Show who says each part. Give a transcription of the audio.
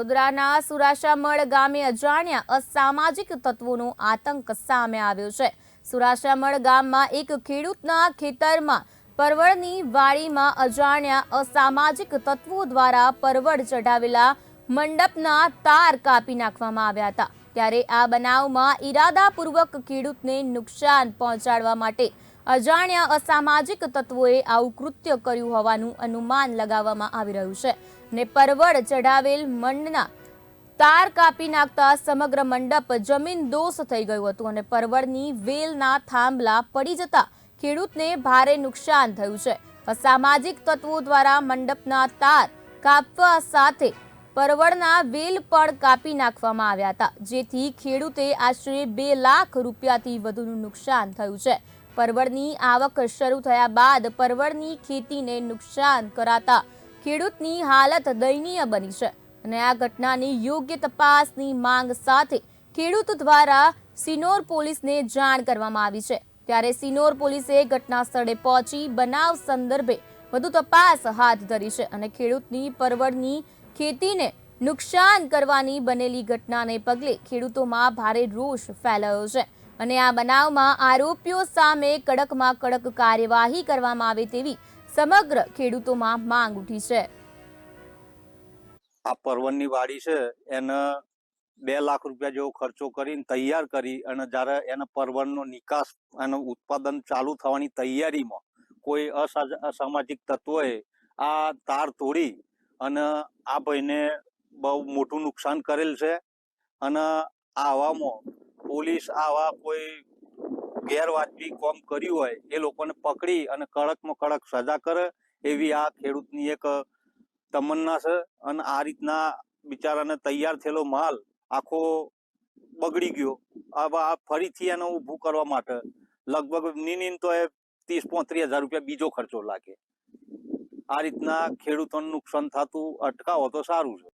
Speaker 1: વડોદરાના સુરાશામળ ગામે અજાણ્યા અસામાજિક તત્વોનો આતંક સામે આવ્યો છે। સુરાશામળ ગામમાં એક ખેડૂતના ખેતરમાં પરવળની વાડીમાં અજાણ્યા અસામાજિક તત્વો દ્વારા પરવળ ચઢાવેલા મંડપના તાર કાપી નાખવામાં આવ્યા હતા। ત્યારે આ બનાવમાં ઈરાદાપૂર્વક ખેડૂતને નુકસાન પહોંચાડવા માટે અજાણ્યા અસામાજિક તત્વોએ આવું કૃત્ય કર્યું હોવાનું અનુમાન લગાવવામાં આવી રહ્યું છે ને પરવળ ચઢાવેલ મંડના તાર કાપી નાખતા સમગ્ર મંડપ જમીનદોસ થઈ ગયું હતું અને પરવળની વેલના થાંભલા પડી જતા ખેડૂતને ભારે નુકસાન થયું છે। અસામાજિક તત્વો દ્વારા મંડપના તાર કાપવા સાથે પરવળના વેલ પણ કાપી નાખવામાં આવ્યા હતા, જેથી ખેડૂતે આશરે 2 લાખ રૂપિયાથી વધુનું નુકસાન થયું છે। પરવળની આવક શરૂ થયા બાદ પરવળની ખેતીને નુકસાન કરાતા ખેડૂતની હાલત દયનીય બની છે અને આ ઘટનાની યોગ્ય તપાસની માંગ સાથે ખેડૂત દ્વારા સિનોર પોલીસને જાણ કરવામાં આવી છે। ત્યારે સિનોર પોલીસે ઘટના સ્થળે પહોંચી બનાવ સંદર્ભે વધુ તપાસ હાથ ધરી છે અને ખેડૂતની પરવળની ખેતીને નુકસાન કરવાની બનેલી ઘટનાને પગલે ખેડૂતોમાં ભારે રોષ ફેલાયો છે અને આ બનાવમાં આરોપીઓ સામે કડકમાં કડક કાર્યવાહી કરવામાં આવે તેવી સમગ્ર ખેડૂતોમાં માંગ ઉઠી છે।
Speaker 2: આ પરવળની વાડી છે એને 2 લાખ રૂપિયા જેવો ખર્ચો કરીને તૈયાર કરી અને જ્યારે એને પરવળનો નિકાસ અને ઉત્પાદન ચાલુ થવાની તૈયારીમાં કોઈ અસામાજિક તત્વોએ આ તાર તોડી અને આ ભાઈને બહુ મોટું નુકસાન કરેલ છે અને આવામાં પોલીસ આવા કોઈ ગેરવાજબી કામ કર્યું હોય એ લોકોને પકડી અને કડકમાં કડક સજા કરે એવી આ ખેડૂતની એક તમન્ના છે। અને આ રીતના બિચારાને તૈયાર થયેલો માલ આખો બગડી ગયો। હવે આ ફરીથી એને ઊભું કરવા માટે લગભગ નીન તો એ 30-35 હજાર રૂપિયા બીજો ખર્ચો લાગે। આ રીતના ખેડૂતોને નુકસાન થતું અટકાવો તો સારું છે।